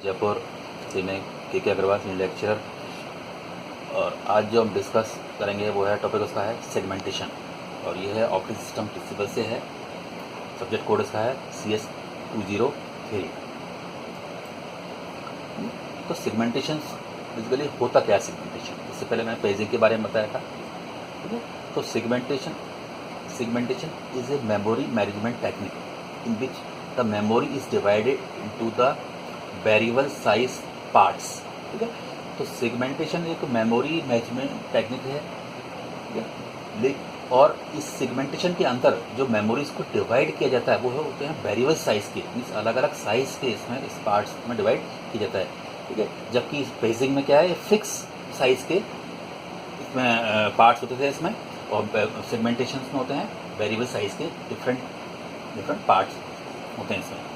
जयपुर से मैं के अग्रवाल सीनियर लेक्चरर। और आज जो हम डिस्कस करेंगे वो है टॉपिक उसका है सेगमेंटेशन, और ये है ऑपरेटिंग सिस्टम प्रिंसिपल से है। सब्जेक्ट कोड इसका है CS203। तो सेगमेंटेशन बेसिकली होता क्या है सेगमेंटेशन? इससे पहले मैंने पेजिंग के बारे में बताया था, ठीक है। तो segmentation is a memory management technique in which the memory is divided into the variable size parts, ठीक है। तो सेगमेंटेशन एक मेमोरी मैनेजमेंट टेक्निक है, ठीक है। और इस सेगमेंटेशन के अंदर जो मेमोरीज को डिवाइड किया जाता है वो होते हैं वेरिएबल साइज के, मीन्स अलग अलग साइज के इसमें इस पार्ट्स में डिवाइड किया जाता है, ठीक है। जबकि इस पेजिंग में क्या है, फिक्स साइज के इसमें पार्ट्स होते थे इसमें, और सेगमेंटेशन में होते हैं वेरिएबल साइज के डिफरेंट पार्ट्स होते हैं इसमें।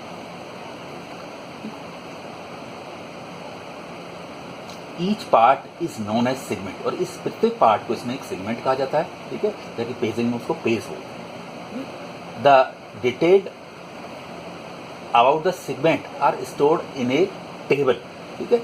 Each part is known as segment, और इस प्रत्येक पार्ट को इसमें एक सेगमेंट कहा जाता है, ठीक है। जैसे पेजिंग में उसको पेज हो। The detailed about the segment are stored in a table, ठीक है,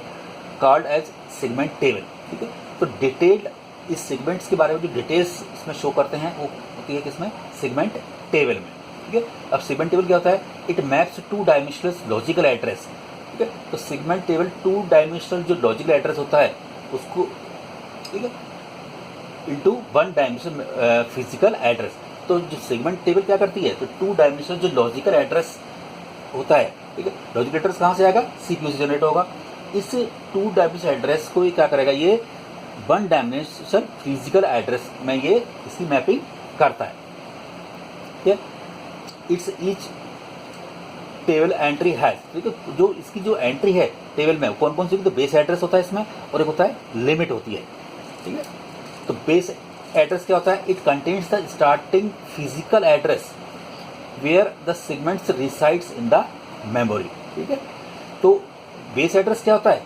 कॉल्ड एज सेगमेंट टेबल, ठीक है। तो डिटेल्ड इस सेगमेंट्स के बारे में जो डिटेल्स इसमें शो करते हैं वो होती है किसमें, सेगमेंट टेबल में, ठीक है। अब सेगमेंट टेबल क्या होता है, it maps 2 dimensional logical address, ठीक है। तो सेगमेंट टेबल 2 डायमेंशनल जो लॉजिकल एड्रेस होता है उसको, ठीक है, इनटू 1 डायमेंशनल फिजिकल एड्रेस। तो जो सेगमेंट टेबल क्या करती है, तो 2 डायमेंशनल जो लॉजिकल एड्रेस होता है, ठीक है, लॉजिकल एड्रेस कहाँ से आएगा, सीपीयू से जनरेट होगा। इस 2 डायमेंशनल एड्रेस को ये क्या करेगा, ये 1 डायमेंशनल फिजिकल एड्रेस में ये इसकी मैपिंग करता है, ठीक है। It's each table entry has, ठीक है, जो इसकी जो एंट्री है टेबल में कौन कौन सी, तो बेस एड्रेस होता है इसमें, और एक होता है लिमिट होती है, ठीक है। तो बेस एड्रेस क्या होता है, it contains the starting physical address where the segments resides in the memory, ठीक है। तो बेस एड्रेस क्या होता है,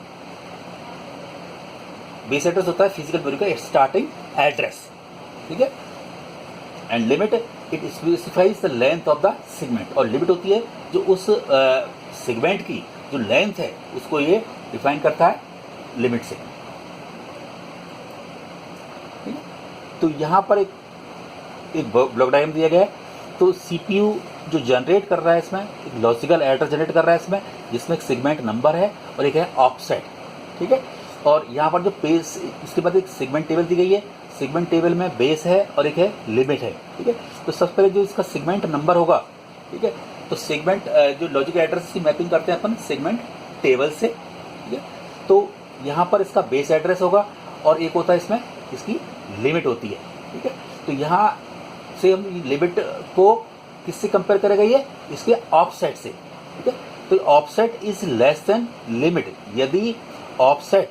बेस एड्रेस होता है फिजिकल मेमोरी का स्टार्टिंग एड्रेस, ठीक है। And limit it specifies the length of the segment, और लिमिट होती है जो उस सेगमेंट की जो लेंथ है उसको ये डिफाइन करता है लिमिट से, ठीक है। तो यहाँ पर एक ब्लॉक डायग्राम दिया गया है। तो सीपीयू जो जनरेट कर रहा है इसमें एक लॉजिकल एड्रेस जनरेट कर रहा है इसमें, जिसमें एक सेगमेंट नंबर है और एक है ऑफसेट, ठीक है। और यहाँ पर जो पेज, इसके बाद एक सेगमेंट टेबल दी गई है, सेगमेंट टेबल में बेस है और एक है लिमिट है, ठीक है। तो सबसे पहले जो इसका सेगमेंट नंबर होगा, ठीक है, तो सेगमेंट जो लॉजिकल एड्रेस की मैपिंग करते हैं अपन सेगमेंट टेबल से, ठीक है। तो यहाँ पर इसका बेस एड्रेस होगा और एक होता है इसमें इसकी लिमिट होती है, ठीक है। तो यहाँ से हम लिमिट को किससे कंपेयर करेगा, ये इसके ऑफसेट से, ठीक है। तो offset is less then limit, यदि ऑफसेट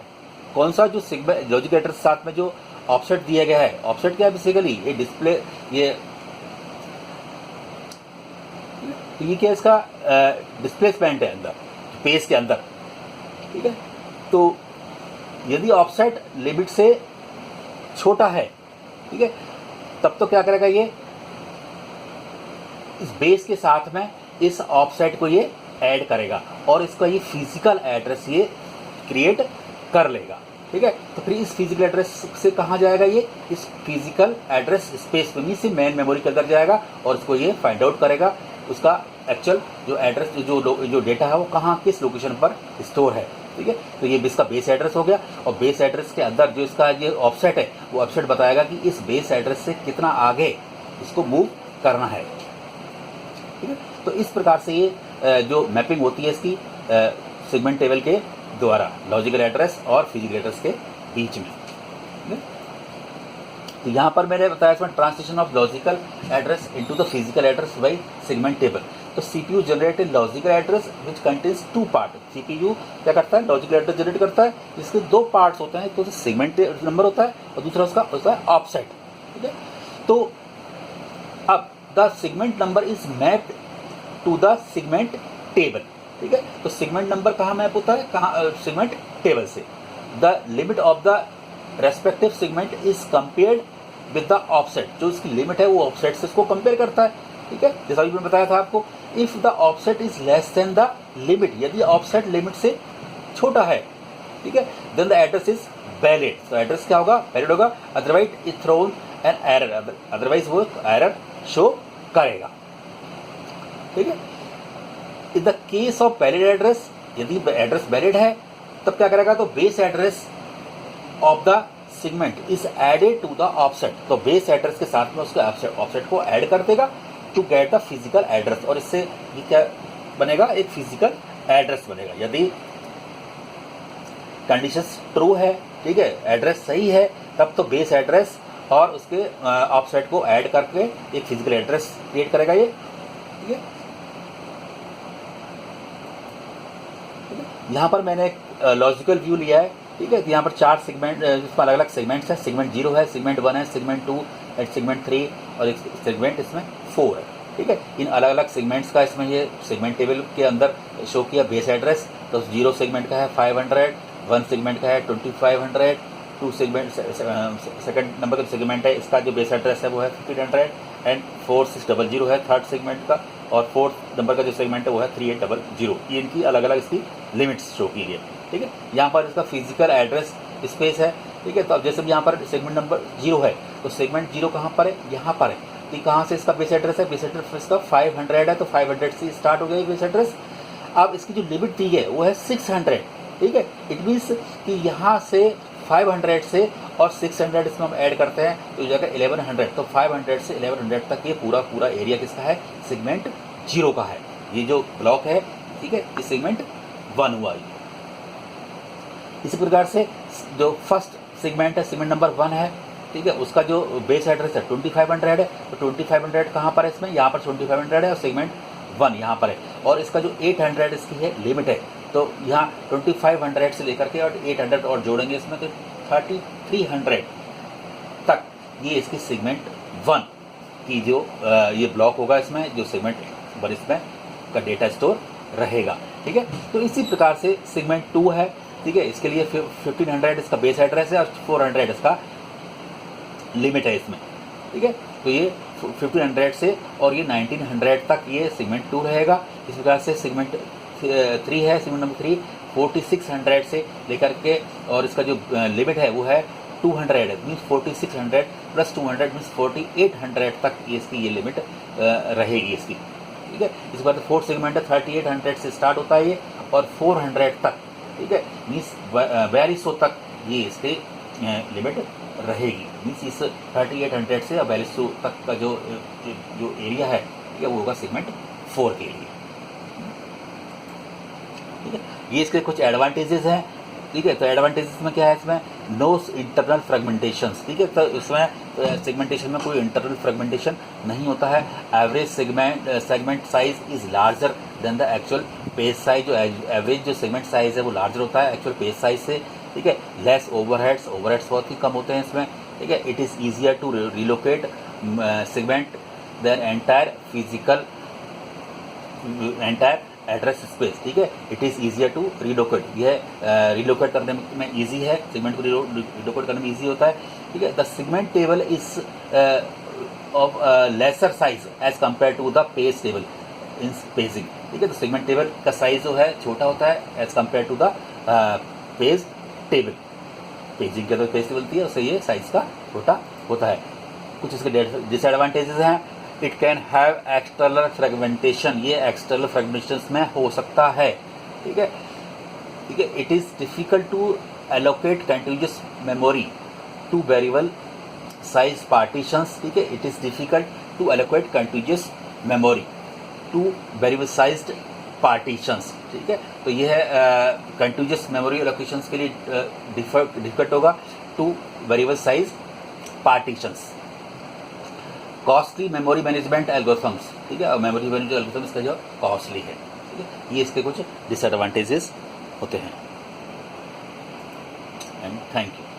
कौन सा जो सेगमेंट लॉजिकल एड्रेस के साथ में जो ऑफसेट दिया गया है, ऑफसेट क्या है बेसिकली, ये डिस्प्ले, ये क्या इसका डिस्प्लेसमेंट है अंदर पेज के अंदर, ठीक है। तो यदि ऑफसेट लिमिट से छोटा है, ठीक है, तब तो क्या करेगा, ये इस बेस के साथ में इस ऑफसेट को ये ऐड करेगा और इसका ये फिजिकल एड्रेस ये क्रिएट कर लेगा, ठीक है। तो फिर इस फिजिकल एड्रेस से कहाँ जाएगा, ये इस फिजिकल एड्रेस स्पेस में से मेन मेमोरी के अंदर जाएगा और इसको ये फाइंड आउट करेगा उसका एक्चुअल जो एड्रेस जो डेटा है वो कहाँ किस लोकेशन पर स्टोर है, ठीक है। तो ये इसका बेस एड्रेस हो गया, और बेस एड्रेस के अंदर जो इसका ये ऑफसेट है वो ऑफसेट बताएगा कि इस बेस एड्रेस से कितना आगे इसको मूव करना है, ठीक है। तो इस प्रकार से ये जो मैपिंग होती है इसकी सेगमेंट टेबल के द्वारा लॉजिकल एड्रेस और फिजिकल एड्रेस के बीच में, ठीक है। तो यहाँ पर मैंने बताया इसमें translation of logical address into the physical address by segment table. तो CPU generate logical address which contains 2 part. CPU क्या करता है, लॉजिकल एड्रेस जनरेट करता है जिसके 2 पार्ट्स होते हैं, तो सेगमेंट नंबर होता है और दूसरा उसका होता है ऑफसेट, ठीक है। तो अब the segment number is mapped to the segment table, ठीक है। तो सेगमेंट नंबर कहाँ मैप होता है, कहाँ, सेगमेंट टेबल से। The limit of the respective segment is compared with the offset, जो इसकी लिमिट है वो ऑफसेट से इसको कंपेयर करता है, ठीक है। जैसा भी मैंने बताया था आपको, if the offset is less than the limit, यदि ऑफसेट लिमिट से छोटा है, ठीक है, then the address is valid. तो एड्रेस क्या होगा, वैलिड होगा, otherwise it thrown an error, otherwise वो एरर शो करेगा, ठीक है। In the case of valid address, यदि एड्रेस वैलिड है तब क्या करेगा, तो base address of the segment is added to the offset, तो बेस एड्रेस के साथ में उसके ऑफसेट को ऐड कर देगा to get the physical address, और इससे ये क्या बनेगा, एक फिजिकल एड्रेस बनेगा। यदि कंडीशंस ट्रू है, ठीक है, एड्रेस सही है, तब तो बेस एड्रेस और उसके ऑफसेट को ऐड करके एक फिजिकल एड्रेस क्रिएट करेगा ये, ठीक है। यहाँ पर मैंने एक लॉजिकल व्यू लिया है, ठीक है। यहाँ पर 4 सेगमेंट, जिसमें अलग अलग सेगमेंट्स हैं, सेगमेंट 0 है, सेगमेंट 1 है, सेगमेंट 2 एंड सेगमेंट 3 और एक सेगमेंट इसमें 4 है, ठीक है। इन अलग अलग सेगमेंट्स का इसमें ये सेगमेंट टेबल के अंदर शो किया बेस एड्रेस। तो 0 सेगमेंट का है 500, 1 सेगमेंट का है 2500, 2 सेगमेंट सेकंड नंबर का सेगमेंट है, इसका जो बेस एड्रेस है वो है 1500 एंड 4600 है थर्ड सेगमेंट का, और 4th नंबर का जो सेगमेंट है वो है 3800। ये इनकी अलग अलग इसकी लिमिट्स शो की गई, ठीक है। यहाँ पर इसका फिजिकल एड्रेस स्पेस है, ठीक है। तो अब जैसे यहाँ पर सेगमेंट नंबर 0 है, तो सेगमेंट 0 कहाँ पर है, यहाँ पर है, तो कहाँ से इसका बेस एड्रेस है, बेस एड्रेस इसका 500 है, तो 500 से स्टार्ट हो गया बेस एड्रेस। अब इसकी जो लिमिट दी है वो है 600, ठीक है। इट मीन्स कि यहाँ से 500 से और 600 इसमें हम ऐड करते हैं तो जाकर 1100, तो 500 से 1100 तक ये पूरा एरिया किसका है, सेगमेंट 0 का है। ये जो ब्लॉक है, ठीक है, ये सेगमेंट 1 हुआ। इसी प्रकार से जो फर्स्ट सेगमेंट है, सेगमेंट नंबर 1 है, ठीक है, उसका जो बेस एड्रेस है 2500 है, तो 2500 कहाँ पर है इसमें, यहाँ पर 2500 है और सेगमेंट 1 यहाँ पर है, और इसका जो 800 इसकी है लिमिट है, तो यहाँ 2500 से लेकर के और 800 और जोड़ेंगे इसमें तो 3300 तक ये इसकी सेगमेंट 1 की जो ये ब्लॉक होगा, इसमें जो सेगमेंट 1 इसमें का डेटा स्टोर रहेगा, ठीक है। तो इसी प्रकार से सेगमेंट 2 है, ठीक है, इसके लिए 1500 इसका बेस एड्रेस है और 400 इसका लिमिट है इसमें, ठीक है। तो ये 1500 से और ये 1900 तक ये सेगमेंट 2 रहेगा। इस प्रकार से सेगमेंट 3 है, सेगमेंट नंबर 3 4600 से लेकर के और इसका जो लिमिट है वो है 200, मीन्स 4600 प्लस 200 मीन्स 4800 तक ये इसकी ये लिमिट रहेगी इसकी, ठीक है। इस बार 4th सेगमेंट है 3800 से स्टार्ट होता है ये और 400 तक, ठीक है, मीन्स 4200 तक ये इसकी लिमिट रहेगी। मीन्स इस 3800 से 4200 तक का जो एरिया है, ठीक है, वो होगा सेगमेंट 4 के लिए, ठीक है। ये इसके कुछ एडवांटेजेस हैं, ठीक है। तो एडवांटेजेस में क्या है, इसमें नो इंटरनल फ्रेगमेंटेशंस, ठीक है। तो इसमें सेगमेंटेशन में कोई इंटरनल फ्रेगमेंटेशन नहीं होता है। Average segment size is larger than the actual page size, जो एवरेज जो सेगमेंट साइज है वो लार्जर होता है एक्चुअल पेज साइज से, ठीक है। लेस ओवरहेड्स बहुत ही कम होते हैं इसमें, ठीक है। It is easier to relocate segment than entire physical entire address space, ठीक है। It is easier to relocate, यह रिलोकेट करने में ईजी है, सेगमेंट को रिलोकेट करने में ईजी होता है, ठीक है। The segment table is of lesser size as compare to the page table in paging, ठीक है। तो सेगमेंट टेबल का साइज जो है छोटा होता है as compare to the page table. Paging के अंदर पेज टेबल होती है, उससे ये साइज का छोटा होता है। कुछ इसके डिसएडवांटेजेस हैं। It can have external fragmentation, ये एक्सटर्नल फ्रेगमेंटेशन में हो सकता है, ठीक है, ठीक है। It is difficult to allocate continuous memory to variable size partitions, ठीक है। It is difficult to allocate continuous memory to variable sized partitions, ठीक है। तो ये है कंटिन्यूअस मेमोरी एलोकेशंस के लिए डिफिकल्ट होगा to variable size partitions. Costly memory management algorithms, ठीक है, और मेमोरी मैनेजमेंट एल्गोरिथम्स का जो कॉस्टली है, ठीक है। ये इसके कुछ डिसएडवांटेजेस होते हैं। And thank you.